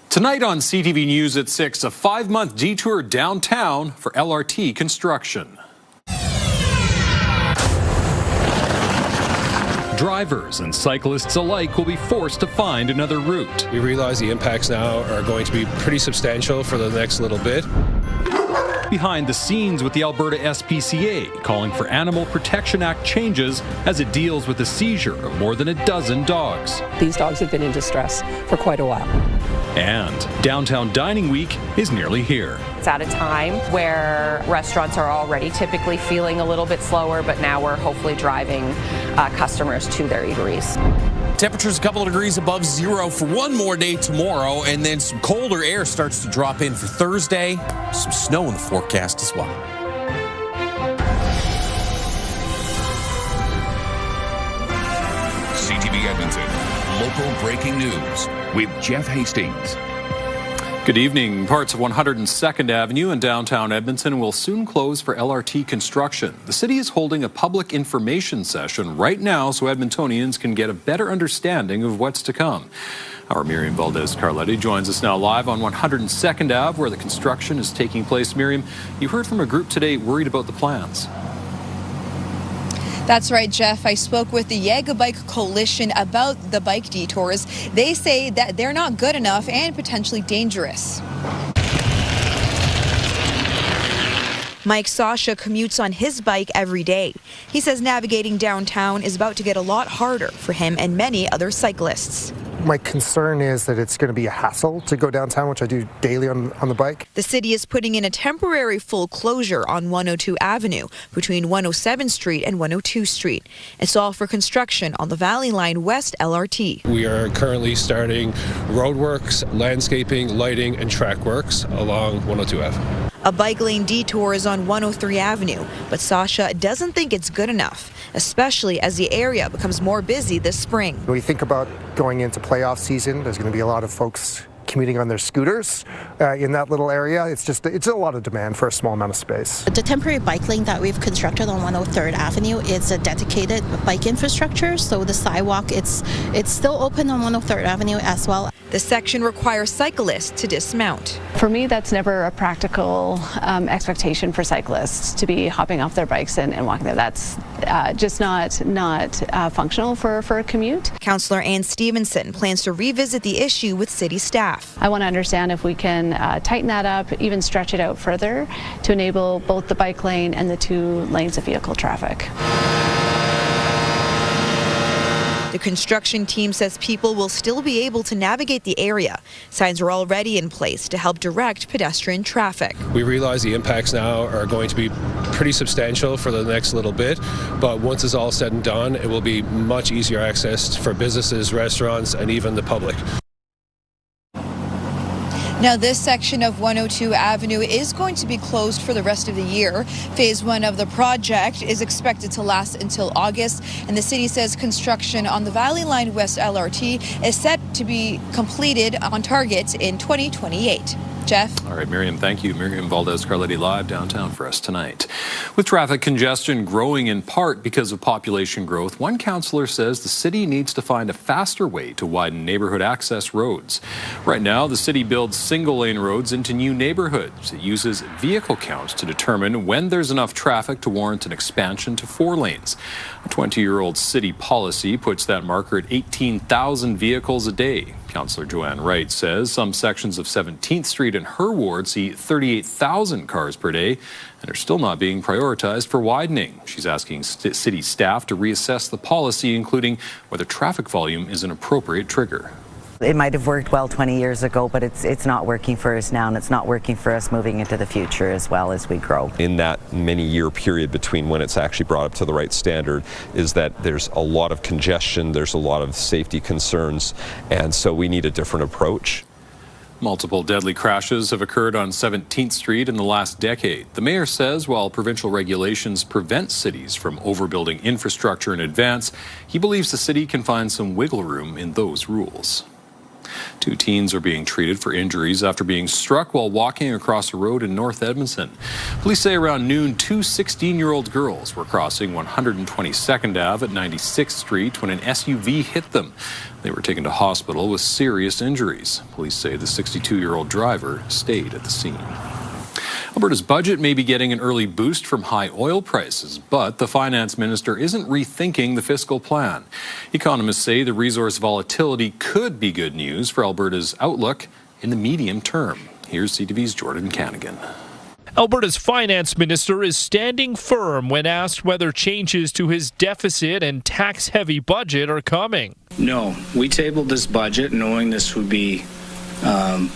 Tonight on CTV News at 6, a 5-month detour downtown for LRT construction. Drivers and cyclists alike will be forced to find another route. We realize the impacts now are going to be pretty substantial for the next little bit. Behind the scenes with the Alberta SPCA, calling for Animal Protection Act changes as it deals with the seizure of more than a dozen dogs. These dogs have been in distress for quite a while. And Downtown Dining Week is nearly here. It's at a time where restaurants are already typically feeling a little bit slower, but now we're hopefully driving customers to their eateries. Temperatures a couple of degrees above zero for one more day tomorrow, and then some colder air starts to drop in for Thursday. Some snow in the forecast as well. CTV Edmonton, local breaking news with Jeff Hastings. Good evening. Parts of 102nd Avenue in downtown Edmonton will soon close for LRT construction. The city is holding a public information session right now so Edmontonians can get a better understanding of what's to come. Our Miriam Valdez-Carletti joins us now live on 102nd Ave where the construction is taking place. Miriam, you heard from a group today worried about the plans. That's right, Jeff. I spoke with the Yaga Bike Coalition about the bike detours. They say that they're not good enough and potentially dangerous. Mike Sasha commutes on his bike every day. He says navigating downtown is about to get a lot harder for him and many other cyclists. My concern is that it's going to be a hassle to go downtown, which I do daily on the bike. The city is putting in a temporary full closure on 102 Avenue between 107 Street and 102 Street. It's all for construction on the Valley Line West LRT. We are currently starting roadworks, landscaping, lighting, and track works along 102 Ave. A bike lane detour is on 103 Avenue, but Sasha doesn't think it's good enough, especially as the area becomes more busy this spring. When we think about going into playoff season, there's going to be a lot of folks commuting on their scooters in that little area. It's a lot of demand for a small amount of space. The temporary bike lane that we've constructed on 103rd Avenue is a dedicated bike infrastructure, so the sidewalk, it's still open on 103rd Avenue as well. The section requires cyclists to dismount. For me, that's never a practical expectation for cyclists to be hopping off their bikes and walking there. That's just not functional for a commute. Councillor Ann Stevenson plans to revisit the issue with city staff. I want to understand if we can tighten that up, even stretch it out further to enable both the bike lane and the 2 lanes of vehicle traffic. The construction team says people will still be able to navigate the area. Signs are already in place to help direct pedestrian traffic. We realize the impacts now are going to be pretty substantial for the next little bit, but once it's all said and done, it will be much easier access for businesses, restaurants, and even the public. Now, this section of 102 Avenue is going to be closed for the rest of the year. Phase 1 of the project is expected to last until August, and the city says construction on the Valley Line West LRT is set to be completed on target in 2028. Jeff? All right, Miriam, thank you. Miriam Valdez-Carletti live downtown for us tonight. With traffic congestion growing in part because of population growth, one councillor says the city needs to find a faster way to widen neighbourhood access roads. Right now, the city builds single-lane roads into new neighbourhoods. It uses vehicle counts to determine when there's enough traffic to warrant an expansion to 4 lanes. A 20-year-old city policy puts that marker at 18,000 vehicles a day. Councillor Joanne Wright says some sections of 17th Street in her ward see 38,000 cars per day and are still not being prioritized for widening. She's asking city staff to reassess the policy, including whether traffic volume is an appropriate trigger. It might have worked well 20 years ago, but it's not working for us now, and it's not working for us moving into the future as well as we grow. In that many-year period between when it's actually brought up to the right standard is that there's a lot of congestion, there's a lot of safety concerns, and so we need a different approach. Multiple deadly crashes have occurred on 17th Street in the last decade. The mayor says while provincial regulations prevent cities from overbuilding infrastructure in advance, he believes the city can find some wiggle room in those rules. Two teens are being treated for injuries after being struck while walking across a road in North Edmonton. Police say around noon, two 16-year-old girls were crossing 122nd Ave at 96th Street when an SUV hit them. They were taken to hospital with serious injuries. Police say the 62-year-old driver stayed at the scene. Alberta's budget may be getting an early boost from high oil prices, but the finance minister isn't rethinking the fiscal plan. Economists say the resource volatility could be good news for Alberta's outlook in the medium term. Here's CTV's Jordan Canagan. Alberta's finance minister is standing firm when asked whether changes to his deficit and tax-heavy budget are coming. No, we tabled this budget knowing this would be an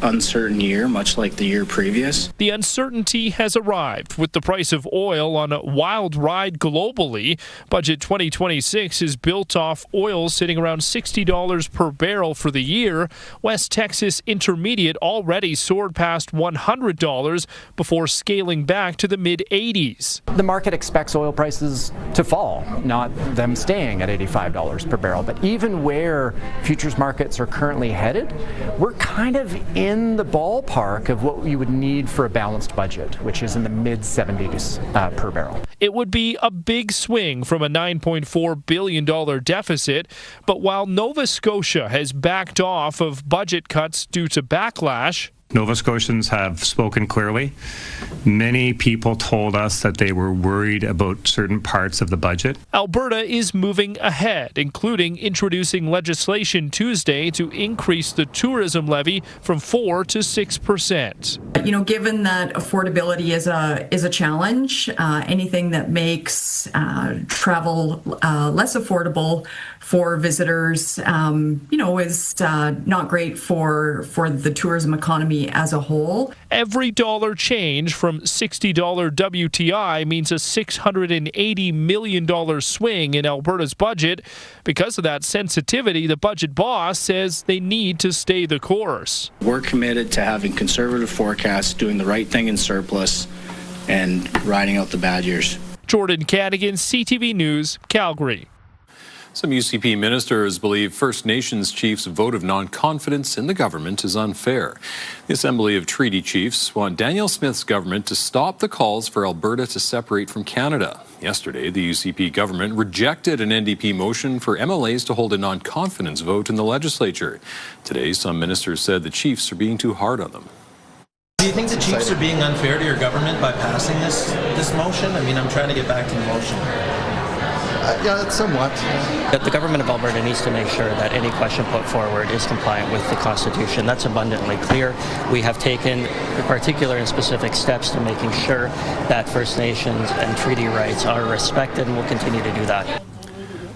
uncertain year, much like the year previous. The uncertainty has arrived with the price of oil on a wild ride globally. Budget 2026 is built off oil sitting around $60 per barrel for the year. West Texas Intermediate already soared past $100 before scaling back to the mid-80s. The market expects oil prices to fall, not them staying at $85 per barrel. But even where futures markets are currently headed, we're kind of in the ballpark of what you would need for a balanced budget, which is in the mid-70s per barrel. It would be a big swing from a $9.4 billion deficit, but while Nova Scotia has backed off of budget cuts due to backlash, Nova Scotians have spoken clearly. Many people told us that they were worried about certain parts of the budget. Alberta is moving ahead, including introducing legislation Tuesday to increase the tourism levy from 4 to 6%. Given that affordability is a challenge, anything that makes travel less affordable for visitors, is not great for the tourism economy as a whole. Every dollar change from $60 WTI means a $680 million swing in Alberta's budget. Because of that sensitivity, the budget boss says they need to stay the course. We're committed to having conservative forecasts, doing the right thing in surplus, and riding out the bad years. Jordan Cadigan, CTV News, Calgary. Some UCP ministers believe First Nations chiefs' vote of non-confidence in the government is unfair. The Assembly of Treaty Chiefs want Danielle Smith's government to stop the calls for Alberta to separate from Canada. Yesterday, the UCP government rejected an NDP motion for MLAs to hold a non-confidence vote in the legislature. Today, some ministers said the chiefs are being too hard on them. Do you think the chiefs are being unfair to your government by passing this motion? I'm trying to get back to the motion. Yeah, somewhat. That the government of Alberta needs to make sure that any question put forward is compliant with the Constitution. That's abundantly clear. We have taken particular and specific steps to making sure that First Nations and treaty rights are respected, and we'll continue to do that.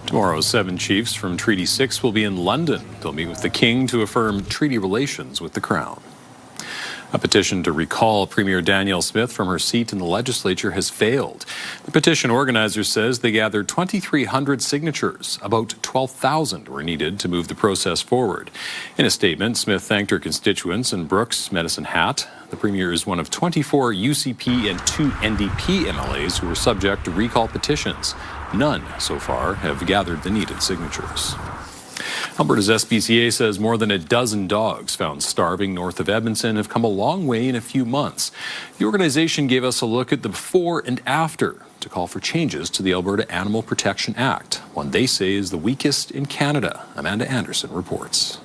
Tomorrow, 7 chiefs from Treaty 6 will be in London. They'll meet with the King to affirm treaty relations with the Crown. A petition to recall Premier Danielle Smith from her seat in the legislature has failed. The petition organizer says they gathered 2,300 signatures. About 12,000 were needed to move the process forward. In a statement, Smith thanked her constituents in Brooks, Medicine Hat. The Premier is one of 24 UCP and 2 NDP MLAs who were subject to recall petitions. None so far have gathered the needed signatures. Alberta's SPCA says more than a dozen dogs found starving north of Edmonton have come a long way in a few months. The organization gave us a look at the before and after to call for changes to the Alberta Animal Protection Act, one they say is the weakest in Canada. Amanda Anderson reports.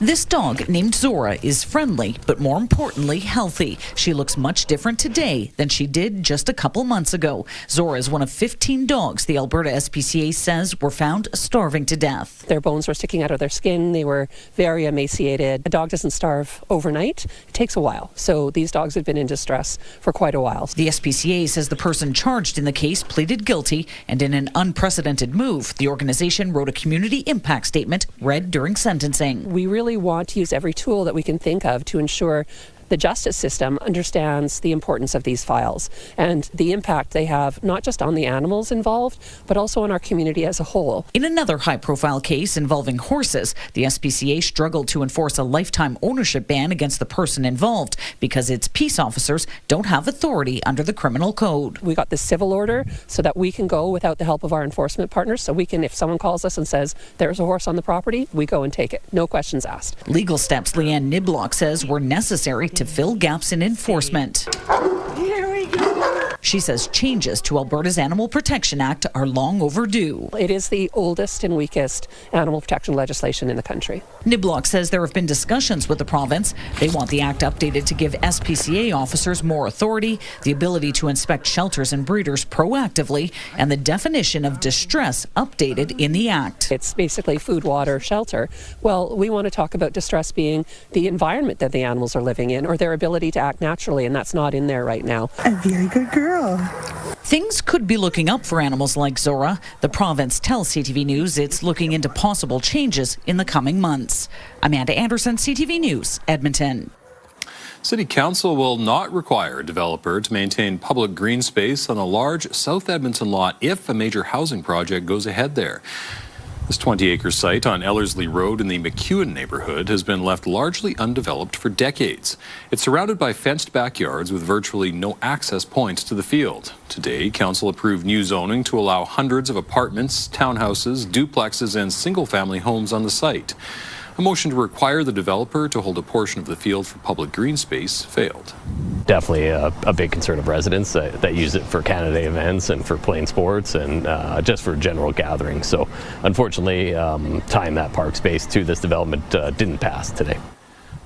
This dog, named Zora, is friendly, but more importantly, healthy. She looks much different today than she did just a couple months ago. Zora is one of 15 dogs the Alberta SPCA says were found starving to death. Their bones were sticking out of their skin. They were very emaciated. A dog doesn't starve overnight. It takes a while. So these dogs had been in distress for quite a while. The SPCA says the person charged in the case pleaded guilty, and in an unprecedented move, the organization wrote a community impact statement read during sentencing. We really want to use every tool that we can think of to ensure the justice system understands the importance of these files and the impact they have not just on the animals involved, but also on our community as a whole. In another high-profile case involving horses, the SPCA struggled to enforce a lifetime ownership ban against the person involved because its peace officers don't have authority under the criminal code. We got this civil order so that we can go without the help of our enforcement partners. So we can, if someone calls us and says there's a horse on the property, we go and take it. No questions asked. Legal steps Leanne Niblock says were necessary to fill gaps in enforcement. Here we go. She says changes to Alberta's Animal Protection Act are long overdue. It is the oldest and weakest animal protection legislation in the country. Niblock says there have been discussions with the province. They want the act updated to give SPCA officers more authority, the ability to inspect shelters and breeders proactively, and the definition of distress updated in the act. It's basically food, water, shelter. Well, we want to talk about distress being the environment that the animals are living in or their ability to act naturally, and that's not in there right now. A very good girl. Things could be looking up for animals like Zora. The province tells CTV News it's looking into possible changes in the coming months. Amanda Anderson, CTV News, Edmonton. City Council will not require a developer to maintain public green space on a large South Edmonton lot if a major housing project goes ahead there. This 20-acre site on Ellerslie Road in the McEwen neighbourhood has been left largely undeveloped for decades. It's surrounded by fenced backyards with virtually no access points to the field. Today, Council approved new zoning to allow hundreds of apartments, townhouses, duplexes and single-family homes on the site. A motion to require the developer to hold a portion of the field for public green space failed. Definitely a big concern of residents that use it for Canada Day events and for playing sports and just for general gatherings. So unfortunately, tying that park space to this development didn't pass today.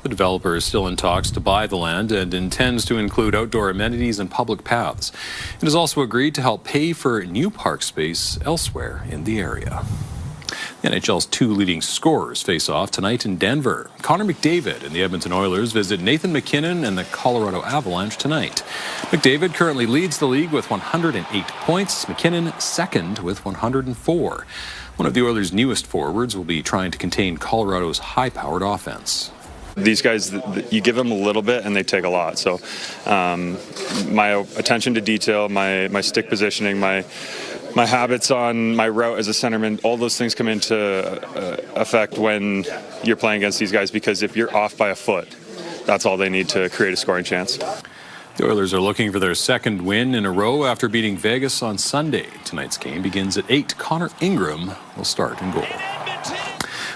The developer is still in talks to buy the land and intends to include outdoor amenities and public paths. It has also agreed to help pay for new park space elsewhere in the area. The NHL's two leading scorers face off tonight in Denver. Connor McDavid and the Edmonton Oilers visit Nathan MacKinnon and the Colorado Avalanche tonight. McDavid currently leads the league with 108 points. MacKinnon second with 104. One of the Oilers' newest forwards will be trying to contain Colorado's high-powered offense. These guys, you give them a little bit and they take a lot. So my attention to detail, my stick positioning, my habits on my route as a centerman, all those things come into effect when you're playing against these guys, because if you're off by a foot, that's all they need to create a scoring chance. The Oilers are looking for their second win in a row after beating Vegas on Sunday. Tonight's game begins at 8. Connor Ingram will start in goal.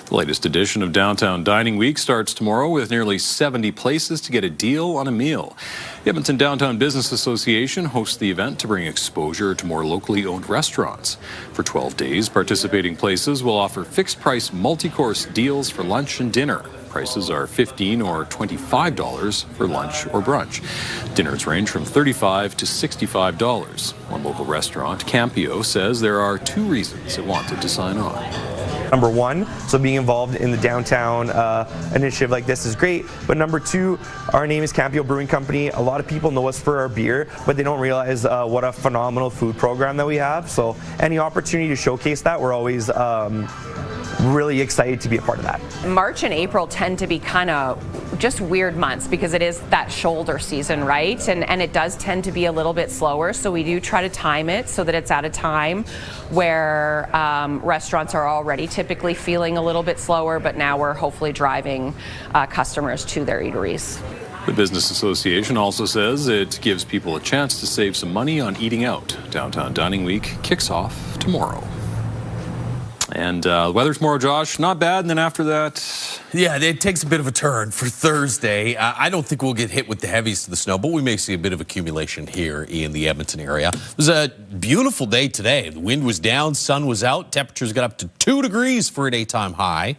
The latest edition of Downtown Dining Week starts tomorrow with nearly 70 places to get a deal on a meal. The Edmonton Downtown Business Association hosts the event to bring exposure to more locally owned restaurants. For 12 days, participating places will offer fixed-price multi-course deals for lunch and dinner. Prices are $15 or $25 for lunch or brunch. Dinners range from $35 to $65. One local restaurant, Campio, says there are two reasons it wanted to sign on. Number one, so being involved in the downtown initiative like this is great. But number two, our name is Campio Brewing Company. A lot of people know us for our beer, but they don't realize what a phenomenal food program that we have. So any opportunity to showcase that, we're always really excited to be a part of that. March and April tend to be kind of just weird months because it is that shoulder season, right? And it does tend to be a little bit slower. So we do try to time it so that it's at a time where restaurants are already typically feeling a little bit slower, but now we're hopefully driving customers to their eateries. The Business Association also says it gives people a chance to save some money on eating out. Downtown Dining Week kicks off tomorrow. And the weather tomorrow, Josh, not bad. And then after that... Yeah, it takes a bit of a turn for Thursday. I don't think we'll get hit with the heaviest of the snow, but we may see a bit of accumulation here in the Edmonton area. It was a beautiful day today. The wind was down, sun was out. Temperatures got up to 2 degrees for a daytime high.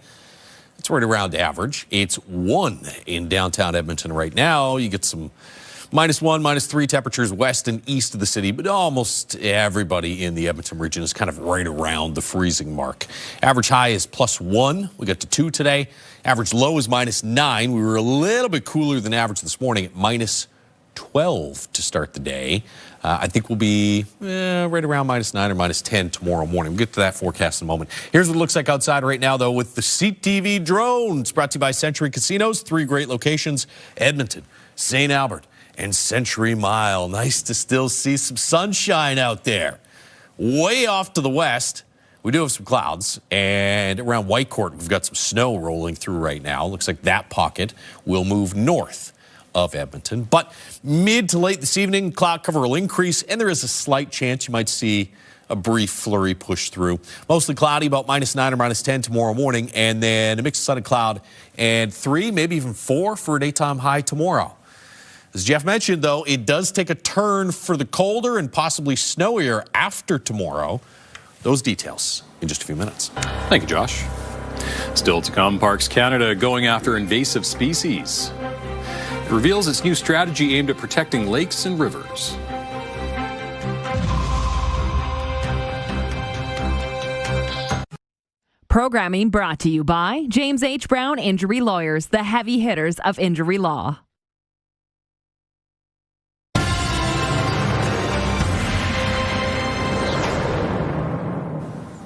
It's right around average. It's 1 in downtown Edmonton right now. You get some -1, -3 temperatures west and east of the city, but almost everybody in the Edmonton region is kind of right around the freezing mark. Average high is +1. We got to 2 today. Average low is -9. We were a little bit cooler than average this morning at -12 to start the day. I think we'll be right around -9 or -10 tomorrow morning. We'll get to that forecast in a moment. Here's what it looks like outside right now, though, with the CTV drone. It's brought to you by Century Casinos. 3 great locations: Edmonton, St. Albert and Century Mile. Nice to still see some sunshine out there. Way off to the west, we do have some clouds, and around Whitecourt, we've got some snow rolling through right now. Looks like that pocket will move north of Edmonton. But mid to late this evening, cloud cover will increase, and there is a slight chance you might see a brief flurry push through. Mostly cloudy, about -9 or -10 tomorrow morning, and then a mix of sun and cloud, and 3, maybe even 4 for a daytime high tomorrow. As Jeff mentioned, though, it does take a turn for the colder and possibly snowier after tomorrow. Those details in just a few minutes. Thank you, Josh. Still to come, Parks Canada going after invasive species. It reveals its new strategy aimed at protecting lakes and rivers. Programming brought to you by James H. Brown Injury Lawyers, the heavy hitters of injury law.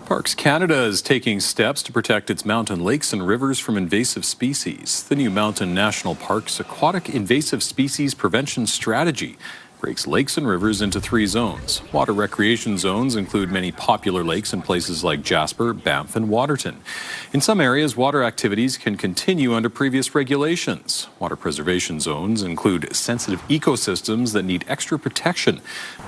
Parks Canada is taking steps to protect its mountain lakes and rivers from invasive species. The new Mountain National Park's Aquatic Invasive Species Prevention Strategy breaks lakes and rivers into 3 zones. Water recreation zones include many popular lakes in places like Jasper, Banff, and Waterton. In some areas, water activities can continue under previous regulations. Water preservation zones include sensitive ecosystems that need extra protection,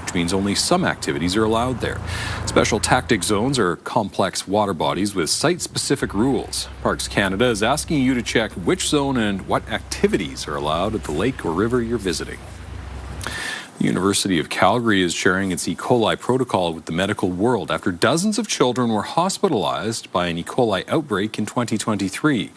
which means only some activities are allowed there. Special tactic zones are complex water bodies with site-specific rules. Parks Canada is asking you to check which zone and what activities are allowed at the lake or river you're visiting. The University of Calgary is sharing its E. coli protocol with the medical world after dozens of children were hospitalized by an E. coli outbreak in 2023.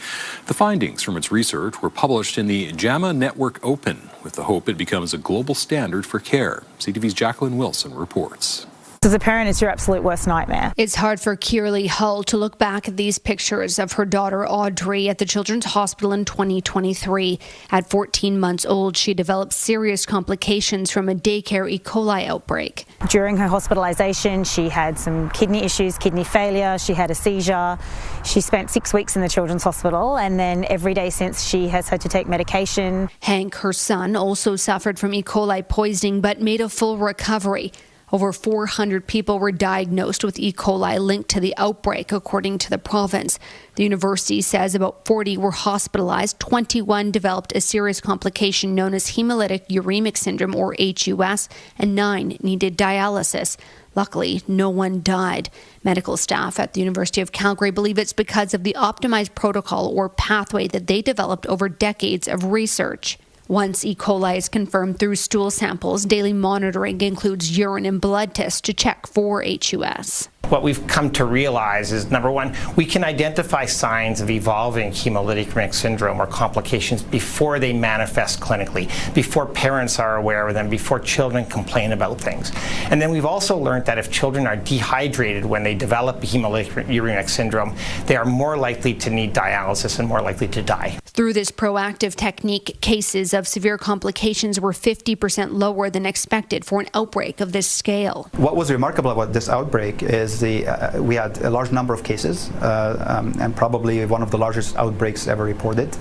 The findings from its research were published in the JAMA Network Open, with the hope it becomes a global standard for care. CTV's Jacqueline Wilson reports. As a parent, it's your absolute worst nightmare. It's hard for Kierley Hull to look back at these pictures of her daughter Audrey at the Children's Hospital in 2023. At 14 months old, she developed serious complications from a daycare E. coli outbreak. During her hospitalization, she had some kidney issues, kidney failure, she had a seizure. She spent 6 weeks in the Children's Hospital, and then every day since she has had to take medication. Hank, her son, also suffered from E. coli poisoning but made a full recovery. Over 400 people were diagnosed with E. coli linked to the outbreak, according to the province. The university says about 40 were hospitalized, 21 developed a serious complication known as hemolytic uremic syndrome, or HUS, and 9 needed dialysis. Luckily, no one died. Medical staff at the University of Calgary believe it's because of the optimized protocol or pathway that they developed over decades of research. Once E. coli is confirmed through stool samples, daily monitoring includes urine and blood tests to check for HUS. What we've come to realize is, number one, we can identify signs of evolving hemolytic uremic syndrome or complications before they manifest clinically, before parents are aware of them, before children complain about things. And then we've also learned that if children are dehydrated when they develop hemolytic uremic syndrome, they are more likely to need dialysis and more likely to die. Through this proactive technique, cases of severe complications were 50% lower than expected for an outbreak of this scale. What was remarkable about this outbreak is we had a large number of cases and probably one of the largest outbreaks ever reported,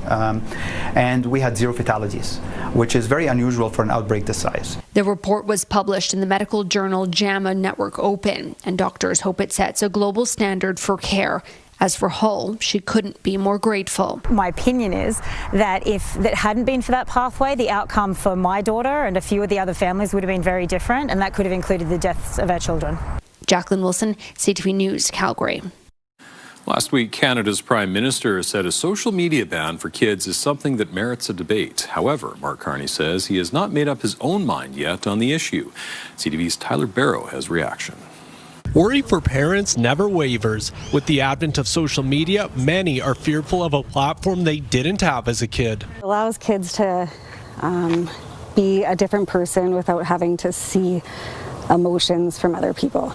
and we had 0 fatalities, which is very unusual for an outbreak this size. The report was published in the medical journal JAMA Network Open, and doctors hope it sets a global standard for care. As for Hull, she couldn't be more grateful. My opinion is that if it hadn't been for that pathway, the outcome for my daughter and a few of the other families would have been very different, and that could have included the deaths of our children. Jacqueline Wilson, CTV News, Calgary. Last week, Canada's Prime Minister said a social media ban for kids is something that merits a debate. However, Mark Carney says he has not made up his own mind yet on the issue. CTV's Tyler Barrow has reaction. Worry for parents never wavers. With the advent of social media, many are fearful of a platform they didn't have as a kid. It allows kids to be a different person without having to see emotions from other people.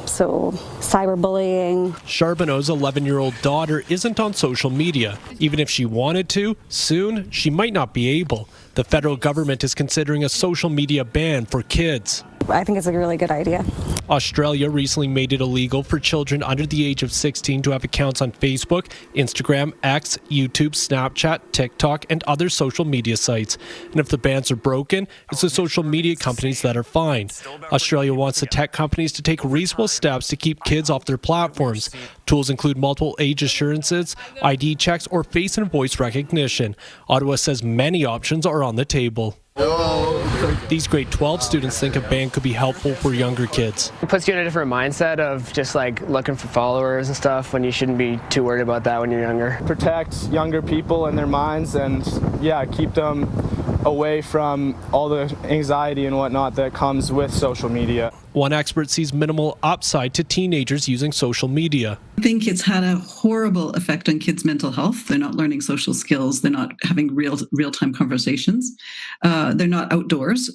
So cyberbullying. Charbonneau's 11-year-old daughter isn't on social media. Even if she wanted to, soon she might not be able. The federal government is considering a social media ban for kids. I think it's a really good idea. Australia recently made it illegal for children under the age of 16 to have accounts on Facebook, Instagram, X, YouTube, Snapchat, TikTok, and other social media sites. And if the bans are broken, it's the social media companies that are fined. Australia wants the tech companies to take reasonable steps to keep kids off their platforms. Tools include multiple age assurances, ID checks, or face and voice recognition. Ottawa says many options are on the table. These grade 12 students think a ban could be helpful for younger kids. It puts you in a different mindset of just like looking for followers and stuff when you shouldn't be too worried about that when you're younger. Protect younger people and their minds and keep them away from all the anxiety and whatnot that comes with social media. One expert sees minimal upside to teenagers using social media. I think it's had a horrible effect on kids' mental health. They're not learning social skills. They're not having real-time conversations. They're not outdoors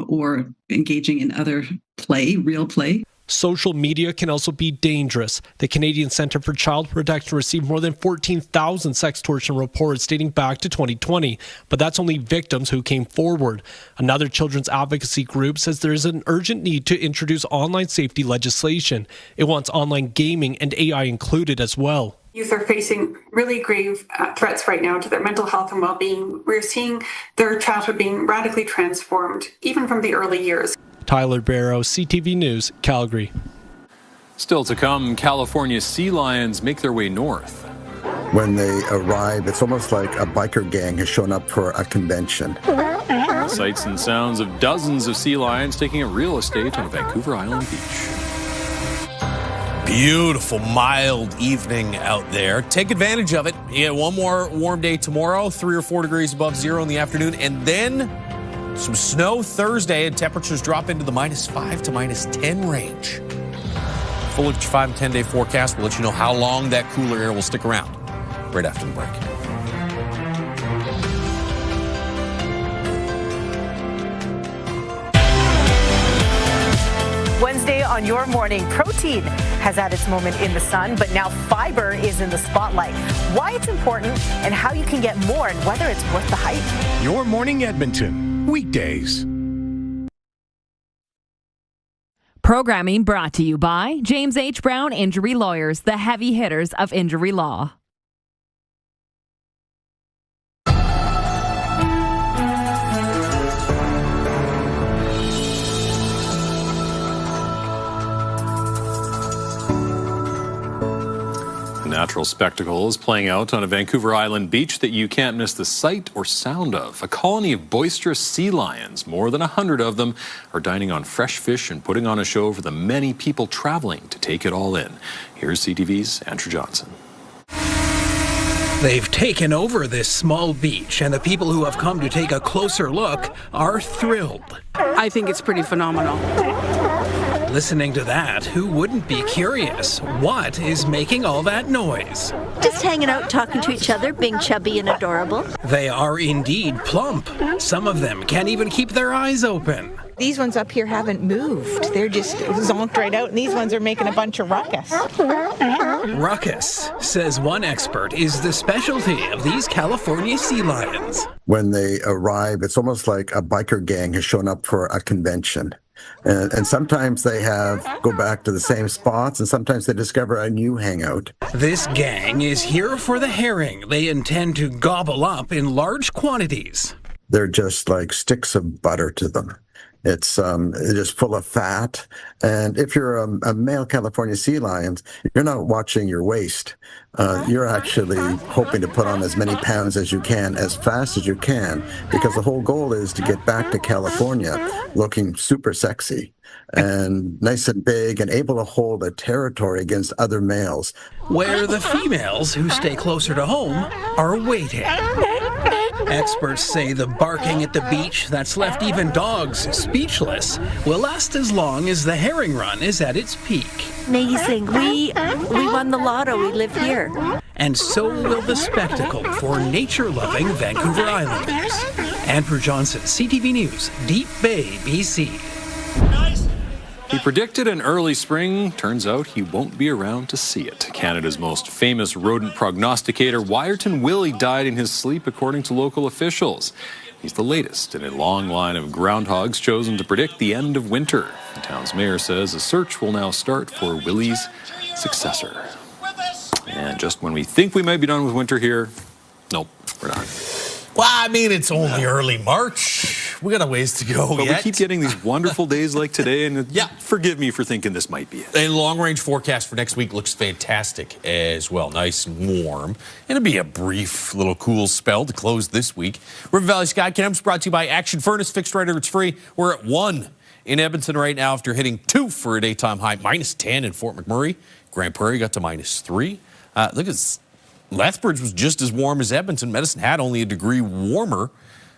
or engaging in other play, real play. Social media can also be dangerous. The Canadian Centre for Child Protection received more than 14,000 sextortion reports dating back to 2020, but that's only victims who came forward. Another children's advocacy group says there is an urgent need to introduce online safety legislation. It wants online gaming and AI included as well. Youth are facing really grave threats right now to their mental health and well-being. We're seeing their childhood being radically transformed, even from the early years. Tyler Barrow, CTV News, Calgary. Still to come, California sea lions make their way north. When they arrive, it's almost like a biker gang has shown up for a convention. Sights and sounds of dozens of sea lions taking up real estate on a Vancouver Island beach. Beautiful, mild evening out there. Take advantage of it. One more warm day tomorrow, 3 or 4 degrees above zero in the afternoon, and then some snow Thursday, and temperatures drop into the -5 to -10 range. Full 5 and 10 day forecast will let you know how long that cooler air will stick around right after the break. Wednesday on your morning, protein has had its moment in the sun, but now fiber is in the spotlight. Why it's important and how you can get more and whether it's worth the hype. Your Morning Edmonton, weekdays. Programming brought to you by James H. Brown Injury Lawyers, the heavy hitters of injury law. Natural spectacle is playing out on a Vancouver Island beach that you can't miss the sight or sound of. A colony of boisterous sea lions, more than 100 of them, are dining on fresh fish and putting on a show for the many people traveling to take it all in. Here's CTV's Andrew Johnson. They've taken over this small beach, and the people who have come to take a closer look are thrilled. I think it's pretty phenomenal. Listening to that, who wouldn't be curious? What is making all that noise? Just hanging out, talking to each other, being chubby and adorable. They are indeed plump. Some of them can't even keep their eyes open. These ones up here haven't moved. They're just zonked right out, and these ones are making a bunch of ruckus. Ruckus, says one expert, is the specialty of these California sea lions. When they arrive, it's almost like a biker gang has shown up for a convention. And sometimes they go back to the same spots, and sometimes they discover a new hangout. This gang is here for the herring they intend to gobble up in large quantities. They're just like sticks of butter to them. It's just full of fat. And if you're a male California sea lion, you're not watching your waist. You're actually hoping to put on as many pounds as you can, as fast as you can, because the whole goal is to get back to California looking super sexy and nice and big and able to hold a territory against other males. Where the females, who stay closer to home, are waiting. Experts say the barking at the beach that's left even dogs speechless will last as long as the herring run is at its peak. Amazing. We won the lotto. We live here. And so will the spectacle for nature-loving Vancouver Islanders. Andrew Johnson, CTV News, Deep Bay, BC. He predicted an early spring. Turns out he won't be around to see it. Canada's most famous rodent prognosticator, Wyerton Willie, died in his sleep, according to local officials. He's the latest in a long line of groundhogs chosen to predict the end of winter. The town's mayor says a search will now start for Willie's successor. And just when we think we might be done with winter here, nope, we're not. Well, I mean, it's only early March. We got a ways to go But yet. we keep getting these wonderful days like today, and forgive me for thinking this might be it. A long-range forecast for next week looks fantastic as well. Nice and warm. And it'll be a brief little cool spell to close this week. River Valley Sky Cams brought to you by Action Furnace. Fixed right or it's free. We're at 1 in Edmonton right now after hitting 2 for a daytime high. -10 in Fort McMurray. Grand Prairie got to -3. Look at this. Lethbridge was just as warm as Edmonton. Medicine Hat only a degree warmer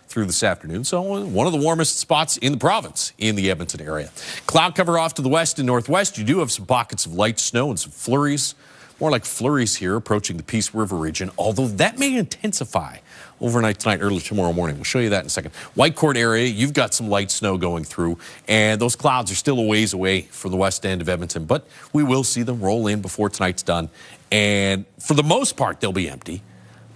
through this afternoon. So one of the warmest spots in the province in the Edmonton area. Cloud cover off to the west and northwest. You do have some pockets of light snow and some flurries. More like flurries here approaching the Peace River region, although that may intensify overnight tonight, early tomorrow morning. We'll show you that in a second. Whitecourt area, you've got some light snow going through, and those clouds are still a ways away from the west end of Edmonton, but we will see them roll in before tonight's done. And for the most part, they'll be empty,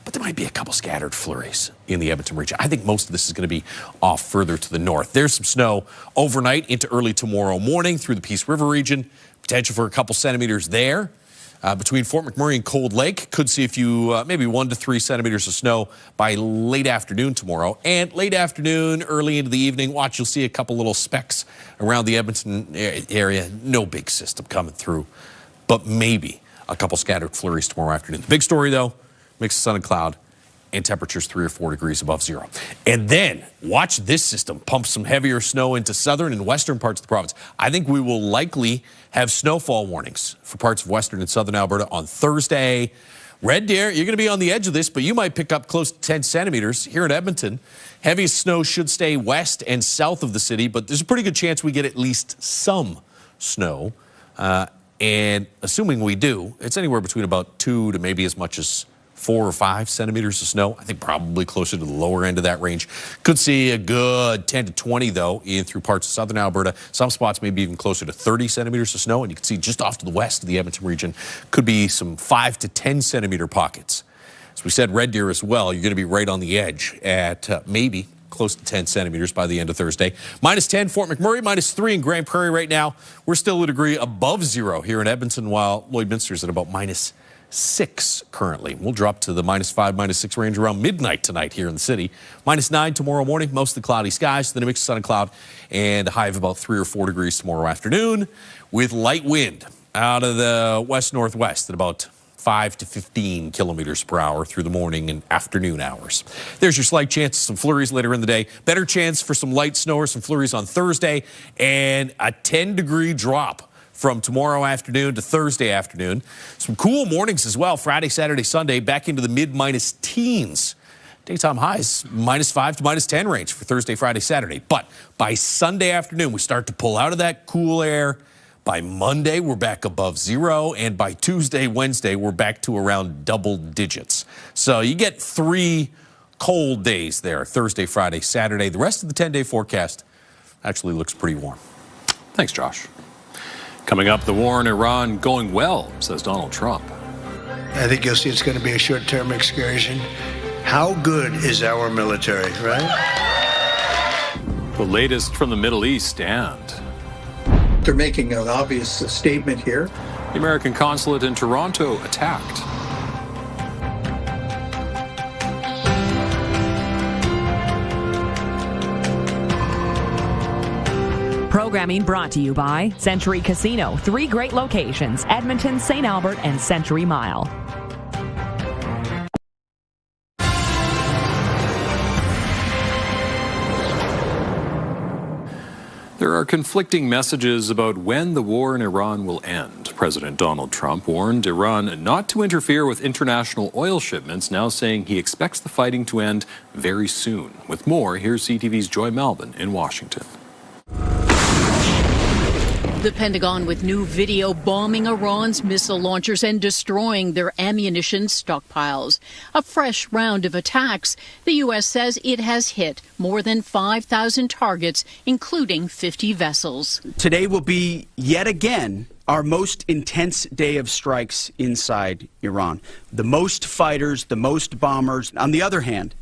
but there might be a couple scattered flurries in the Edmonton region. I think most of this is going to be off further to the north. There's some snow overnight into early tomorrow morning through the Peace River region. Potential for a couple centimeters there. Between Fort McMurray and Cold Lake, could see a few, maybe 1 to 3 centimeters of snow by late afternoon tomorrow. And late afternoon, early into the evening, watch, you'll see a couple little specks around the Edmonton area. No big system coming through, but maybe a couple scattered flurries tomorrow afternoon. The big story, though, mix of sun and cloud, and temperatures 3 or 4 degrees above zero. And then watch this system pump some heavier snow into southern and western parts of the province. I think we will likely have snowfall warnings for parts of western and southern Alberta on Thursday. Red Deer, you're going to be on the edge of this, but you might pick up close to 10 centimeters here in Edmonton. Heaviest snow should stay west and south of the city, but there's a pretty good chance we get at least some snow. And assuming we do, it's anywhere between about 2 to maybe as much as 4 or 5 centimeters of snow. I think probably closer to the lower end of that range. Could see a good 10 to 20, though, in through parts of southern Alberta. Some spots maybe even closer to 30 centimeters of snow. And you can see just off to the west of the Edmonton region could be some 5 to 10 centimeter pockets. As we said, Red Deer as well, you're going to be right on the edge at maybe close to 10 centimeters by the end of Thursday. -10 Fort McMurray, -3 in Grand Prairie right now. We're still a degree above zero here in Edmonton, while Lloydminster's at about -6 currently. We'll drop to the -5, -6 range around midnight tonight here in the city. -9 tomorrow morning, mostly cloudy skies, then a mix of sun and cloud, and a high of about 3 or 4 degrees tomorrow afternoon, with light wind out of the west-northwest at about 5 to 15 kilometers per hour through the morning and afternoon hours. There's your slight chance of some flurries later in the day. Better chance for some light snow or some flurries on Thursday, and a 10-degree drop from tomorrow afternoon to Thursday afternoon. Some cool mornings as well. Friday, Saturday, Sunday, back into the mid-minus teens. Daytime highs -5 to -10 range for Thursday, Friday, Saturday. But by Sunday afternoon, we start to pull out of that cool air. By Monday, we're back above zero. And by Tuesday, Wednesday, we're back to around double digits. So you get 3 cold days there, Thursday, Friday, Saturday. The rest of the 10-day forecast actually looks pretty warm. Thanks, Josh. Coming up, the war in Iran going well, says Donald Trump. I think you'll see it's going to be a short-term excursion. How good is our military, right? The latest from the Middle East, and they're making an obvious statement here. The American consulate in Toronto attacked. Programming brought to you by Century Casino. 3 great locations: Edmonton, St. Albert, and Century Mile. There are conflicting messages about when the war in Iran will end. President Donald Trump warned Iran not to interfere with international oil shipments, now saying he expects the fighting to end very soon. With more, here's CTV's Joy Melvin in Washington. The Pentagon with new video bombing Iran's missile launchers and destroying their ammunition stockpiles. A fresh round of attacks. The U.S. says it has hit more than 5,000 targets, including 50 vessels. Today will be yet again our most intense day of strikes inside Iran. The most fighters, the most bombers. On the other hand,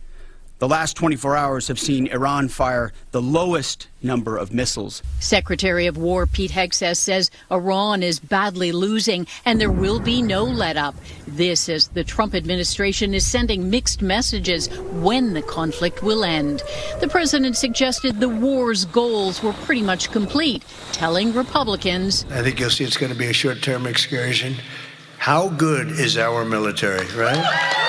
The last 24 hours have seen Iran fire the lowest number of missiles. Secretary of War Pete Hegseth says Iran is badly losing and there will be no let-up. This as the Trump administration is sending mixed messages when the conflict will end. The president suggested the war's goals were pretty much complete, telling Republicans, I think you'll see it's going to be a short-term excursion. How good is our military, right?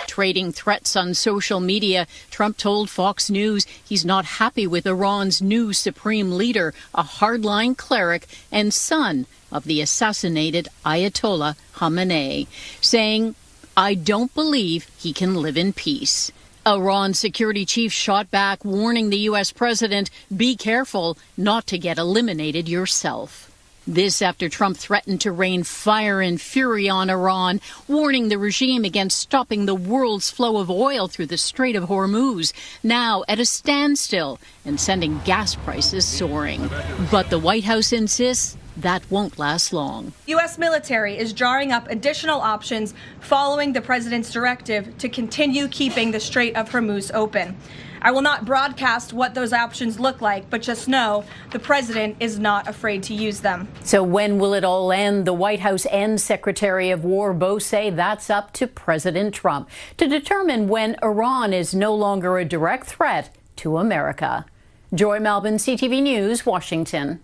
Trading threats on social media, Trump told Fox News he's not happy with Iran's new supreme leader, a hardline cleric and son of the assassinated Ayatollah Khamenei, saying, I don't believe he can live in peace. Iran's security chief shot back, warning the U.S. president, be careful not to get eliminated yourself. This after Trump threatened to rain fire and fury on Iran, warning the regime against stopping the world's flow of oil through the Strait of Hormuz, now at a standstill and sending gas prices soaring. But the White House insists that won't last long. U.S. military is drawing up additional options following the president's directive to continue keeping the Strait of Hormuz open. I will not broadcast what those options look like, but just know the president is not afraid to use them. So when will it all end? The White House and Secretary of War both say that's up to President Trump to determine when Iran is no longer a direct threat to America. Joy Melvin, CTV News, Washington.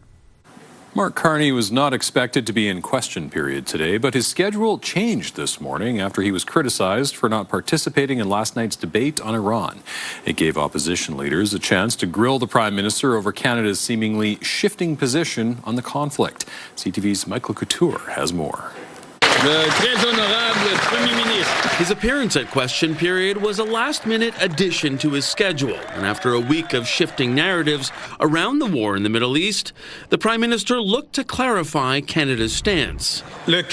Mark Carney was not expected to be in question period today, but his schedule changed this morning after he was criticized for not participating in last night's debate on Iran. It gave opposition leaders a chance to grill the Prime Minister over Canada's seemingly shifting position on the conflict. CTV's Michael Couture has more. His appearance at question period was a last-minute addition to his schedule, and after a week of shifting narratives around the war in the Middle East, the Prime Minister looked to clarify Canada's stance. Mark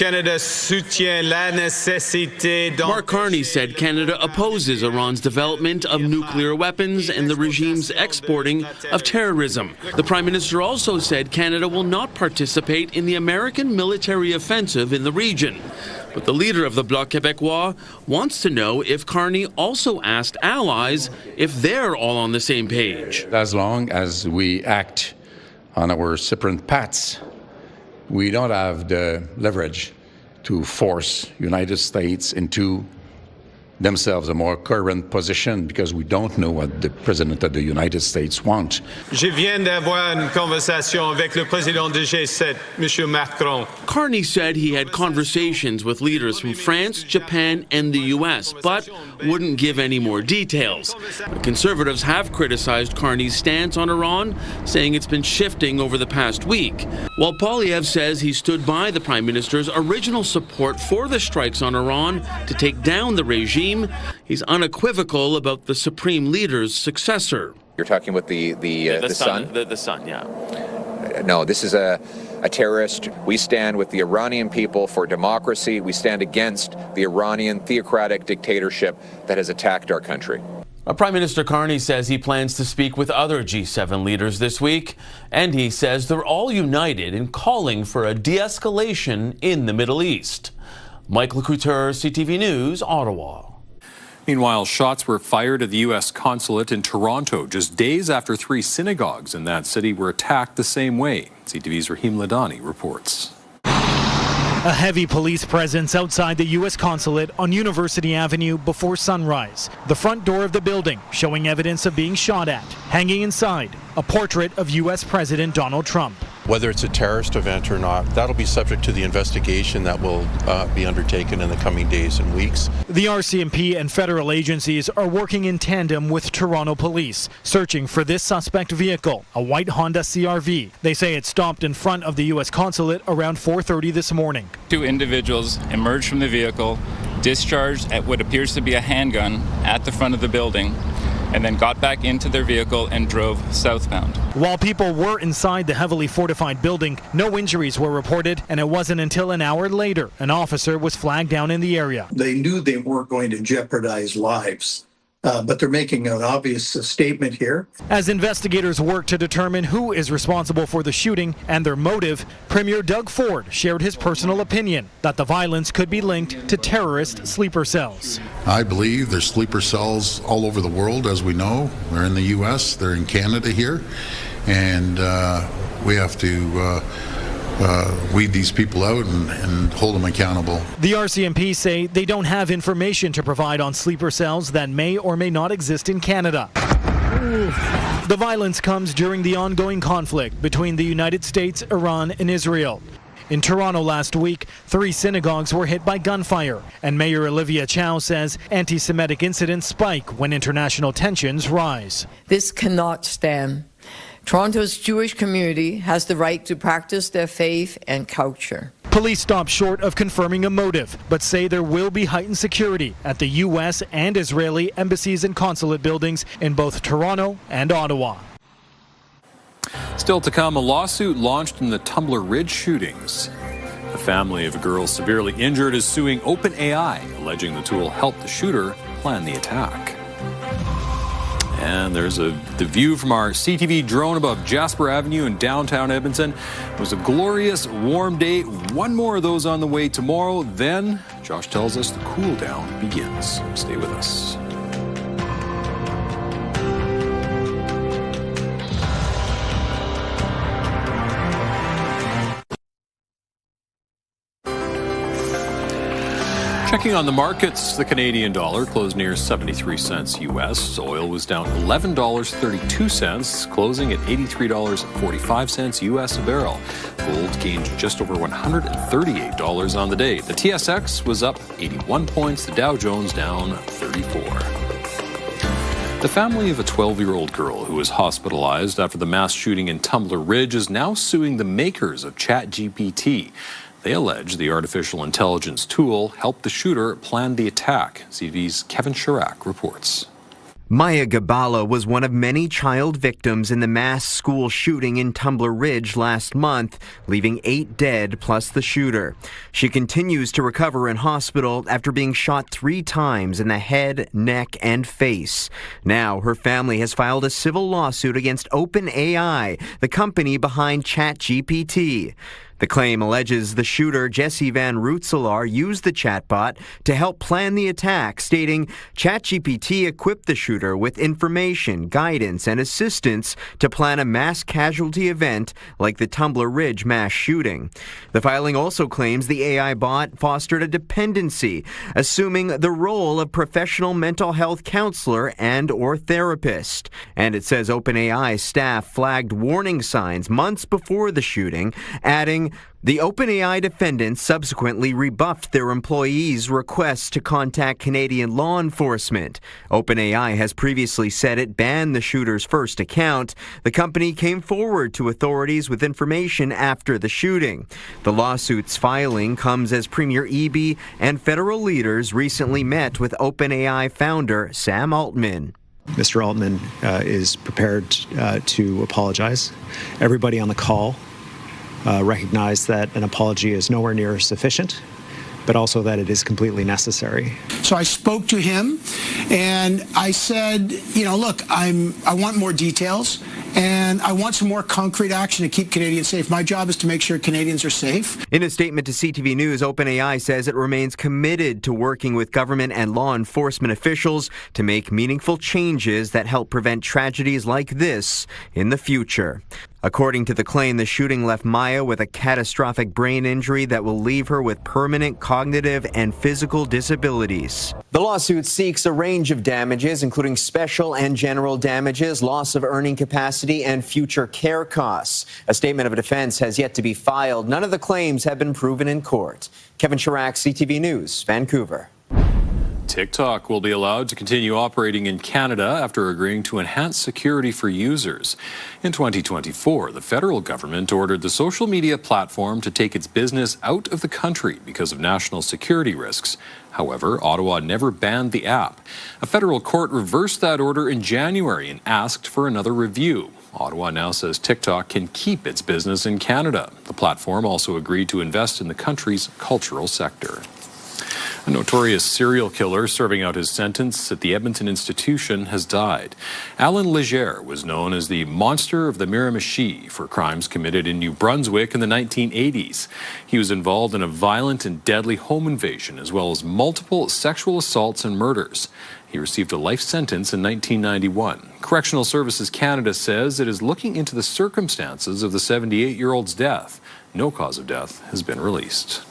Carney said Canada opposes Iran's development of nuclear weapons and the regime's exporting of terrorism. The Prime Minister also said Canada will not participate in the American military offensive in the region. But the leader of the Bloc Québécois wants to know if Carney also asked allies if they're all on the same page. As long as we act on our separate paths, we don't have the leverage to force United States into themselves a more coherent position because we don't know what the President of the United States wants. Je viens d'avoir une conversation avec le président du G7, Monsieur Macron. Carney said he had conversations with leaders from France, Japan, and the U.S., but wouldn't give any more details. The Conservatives have criticized Carney's stance on Iran, saying it's been shifting over the past week. While Poilievre says he stood by the Prime Minister's original support for the strikes on Iran to take down the regime, he's unequivocal about the Supreme Leader's successor. You're talking with the son? The son, yeah. No, this is a terrorist. We stand with the Iranian people for democracy. We stand against the Iranian theocratic dictatorship that has attacked our country. Prime Minister Carney says he plans to speak with other G7 leaders this week, and he says they're all united in calling for a de-escalation in the Middle East. Michael Couture, CTV News, Ottawa. Meanwhile, shots were fired at the U.S. Consulate in Toronto just days after 3 synagogues in that city were attacked the same way. CTV's Rahim Ladani reports. A heavy police presence outside the U.S. Consulate on University Avenue before sunrise. The front door of the building showing evidence of being shot at. Hanging inside, a portrait of U.S. President Donald Trump. Whether it's a terrorist event or not, that'll be subject to the investigation that will be undertaken in the coming days and weeks. The RCMP and federal agencies are working in tandem with Toronto police, searching for this suspect vehicle, a white Honda CR-V. They say it stopped in front of the U.S. Consulate around 4:30 this morning. 2 individuals emerged from the vehicle, discharged at what appears to be a handgun at the front of the building, and then got back into their vehicle and drove southbound. While people were inside the heavily fortified building, no injuries were reported, and it wasn't until an hour later an officer was flagged down in the area. They knew they weren't going to jeopardize lives but they're making an obvious statement here. As investigators work to determine who is responsible for the shooting and their motive, Premier Doug Ford shared his personal opinion that the violence could be linked to terrorist sleeper cells. I believe there's sleeper cells all over the world, as we know. They're in the U.S., they're in Canada here, and we have to weed these people out and hold them accountable. The RCMP say they don't have information to provide on sleeper cells that may or may not exist in Canada. The violence comes during the ongoing conflict between the United States, Iran, and Israel. In Toronto last week, 3 synagogues were hit by gunfire, and Mayor Olivia Chow says anti-Semitic incidents spike when international tensions rise. This cannot stand. Toronto's Jewish community has the right to practice their faith and culture. Police stop short of confirming a motive, but say there will be heightened security at the U.S. and Israeli embassies and consulate buildings in both Toronto and Ottawa. Still to come, a lawsuit launched in the Tumbler Ridge shootings. The family of a girl severely injured is suing OpenAI, alleging the tool helped the shooter plan the attack. And there's the view from our CTV drone above Jasper Avenue in downtown Edmonton. It was a glorious, warm day. One more of those on the way tomorrow. Then, Josh tells us the cool down begins. Stay with us. Checking on the markets, the Canadian dollar closed near 73 cents U.S. Oil was down $11.32, closing at $83.45 U.S. a barrel. Gold gained just over $138 on the day. The TSX was up 81 points, the Dow Jones down 34. The family of a 12-year-old girl who was hospitalized after the mass shooting in Tumbler Ridge is now suing the makers of ChatGPT. They allege the artificial intelligence tool helped the shooter plan the attack. CTV's Kevin Chirac reports. Maya Gabala was one of many child victims in the mass school shooting in Tumbler Ridge last month, leaving 8 dead plus the shooter. She continues to recover in hospital after being shot 3 times in the head, neck, and face. Now her family has filed a civil lawsuit against OpenAI, the company behind ChatGPT. The claim alleges the shooter, Jesse Van Rootselaar, used the chatbot to help plan the attack, stating ChatGPT equipped the shooter with information, guidance, and assistance to plan a mass casualty event like the Tumbler Ridge mass shooting. The filing also claims the AI bot fostered a dependency, assuming the role of professional mental health counselor and/or therapist. And it says OpenAI staff flagged warning signs months before the shooting, adding, the OpenAI defendants subsequently rebuffed their employees' requests to contact Canadian law enforcement. OpenAI has previously said it banned the shooter's first account. The company came forward to authorities with information after the shooting. The lawsuit's filing comes as Premier Eby and federal leaders recently met with OpenAI founder Sam Altman. Mr. Altman is prepared to apologize. Everybody on the call recognize that an apology is nowhere near sufficient, but also that it is completely necessary. So I spoke to him and I said, look, I want more details and I want some more concrete action to keep Canadians safe. My job is to make sure Canadians are safe. In a statement to CTV News, OpenAI says it remains committed to working with government and law enforcement officials to make meaningful changes that help prevent tragedies like this in the future. According to the claim, the shooting left Maya with a catastrophic brain injury that will leave her with permanent cognitive and physical disabilities. The lawsuit seeks a range of damages, including special and general damages, loss of earning capacity, and future care costs. A statement of defense has yet to be filed. None of the claims have been proven in court. Kevin Chirac, CTV News, Vancouver. TikTok will be allowed to continue operating in Canada after agreeing to enhance security for users. In 2024, the federal government ordered the social media platform to take its business out of the country because of national security risks. However, Ottawa never banned the app. A federal court reversed that order in January and asked for another review. Ottawa now says TikTok can keep its business in Canada. The platform also agreed to invest in the country's cultural sector. A notorious serial killer serving out his sentence at the Edmonton institution has died. Alan Leger was known as the Monster of the Miramichi for crimes committed in New Brunswick in the 1980s. He was involved in a violent and deadly home invasion as well as multiple sexual assaults and murders. He received a life sentence in 1991. Correctional Services Canada says it is looking into the circumstances of the 78-year-old's death. No cause of death has been released.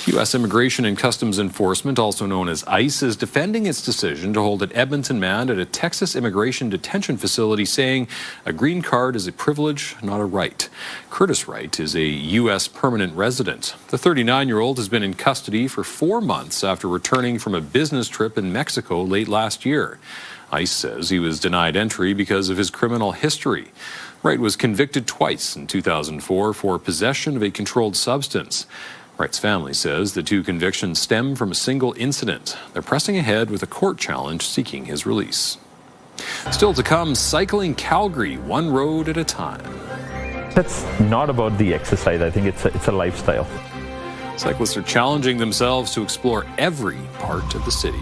U.S. Immigration and Customs Enforcement, also known as ICE, is defending its decision to hold an Edmonton man at a Texas immigration detention facility, saying a green card is a privilege, not a right. Curtis Wright is a U.S. permanent resident. The 39-year-old has been in custody for 4 months after returning from a business trip in Mexico late last year. ICE says he was denied entry because of his criminal history. Wright was convicted twice in 2004 for possession of a controlled substance. Wright's family says the 2 convictions stem from a single incident. They're pressing ahead with a court challenge seeking his release. Still to come, cycling Calgary, one road at a time. That's not about the exercise. I think it's a lifestyle. Cyclists are challenging themselves to explore every part of the city.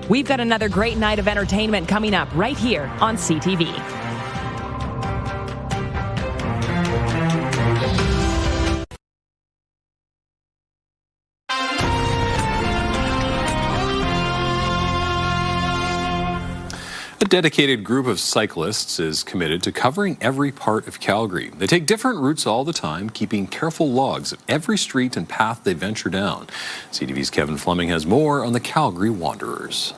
We've got another great night of entertainment coming up right here on CTV. A dedicated group of cyclists is committed to covering every part of Calgary. They take different routes all the time, keeping careful logs of every street and path they venture down. CTV's Kevin Fleming has more on the Calgary Wanderers.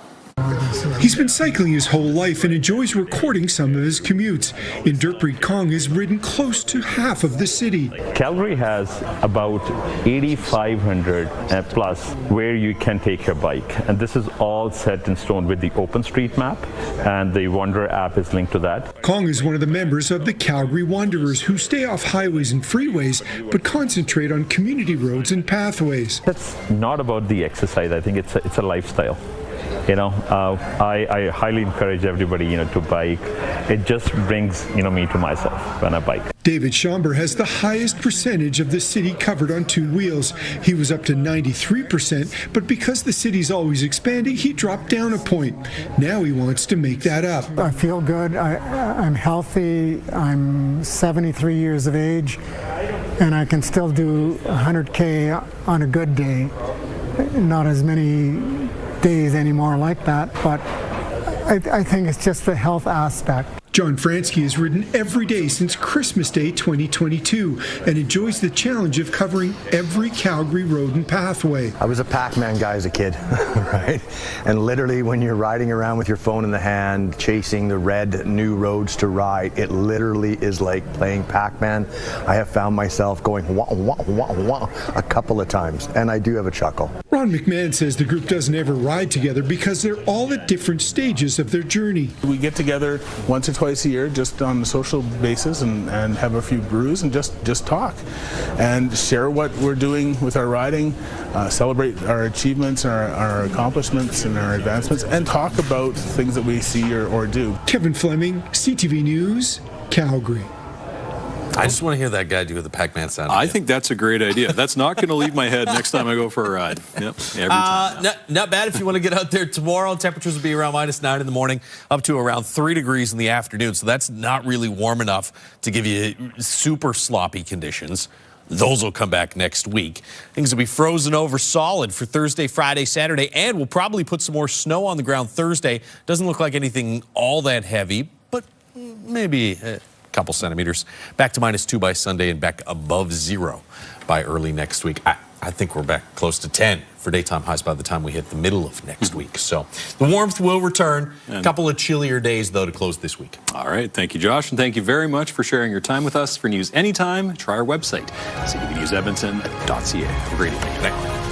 He's been cycling his whole life and enjoys recording some of his commutes. In Dirtpreet Kong has ridden close to half of the city. Calgary has about 8,500 plus where you can take your bike. And this is all set in stone with the OpenStreetMap, and the Wanderer app is linked to that. Kong is one of the members of the Calgary Wanderers who stay off highways and freeways but concentrate on community roads and pathways. That's not about the exercise. I think it's a lifestyle. You know, I highly encourage everybody, to bike. It just brings, me to myself when I bike. David Schomber has the highest percentage of the city covered on 2 wheels. He was up to 93%, but because the city's always expanding, he dropped down a point. Now he wants to make that up. I feel good. I'm healthy. I'm 73 years of age, and I can still do 100K on a good day. Not as many days anymore like that, but I think it's just the health aspect. John Fransky has ridden every day since Christmas Day 2022 and enjoys the challenge of covering every Calgary road and pathway. I was a Pac-Man guy as a kid, right? And literally when you're riding around with your phone in the hand, chasing the red new roads to ride, it literally is like playing Pac-Man. I have found myself going wah, wah, wah, wah a couple of times, and I do have a chuckle. Ron McMahon says the group doesn't ever ride together because they're all at different stages of their journey. We get together once or twice a year just on a social basis and have a few brews and just talk and share what we're doing with our riding, celebrate our achievements, our accomplishments and our advancements, and talk about things that we see or do. Kevin Fleming, CTV News, Calgary. I just want to hear that guy do the Pac-Man sound. I think that's a great idea. That's not going to leave my head next time I go for a ride. Yep, every time. Not bad if you want to get out there tomorrow. Temperatures will be around -9 in the morning, up to around 3 degrees in the afternoon. So that's not really warm enough to give you super sloppy conditions. Those will come back next week. Things will be frozen over solid for Thursday, Friday, Saturday, and we'll probably put some more snow on the ground Thursday. Doesn't look like anything all that heavy, but maybe couple centimeters. Back to -2 by Sunday and back above 0 by early next week. I think we're back close to 10 for daytime highs by the time we hit the middle of next week. So the warmth will return. A couple of chillier days, though, to close this week. All right. Thank you, Josh. And thank you very much for sharing your time with us. For news anytime, try our website, ctvnewsedmonton.ca. Have a great evening.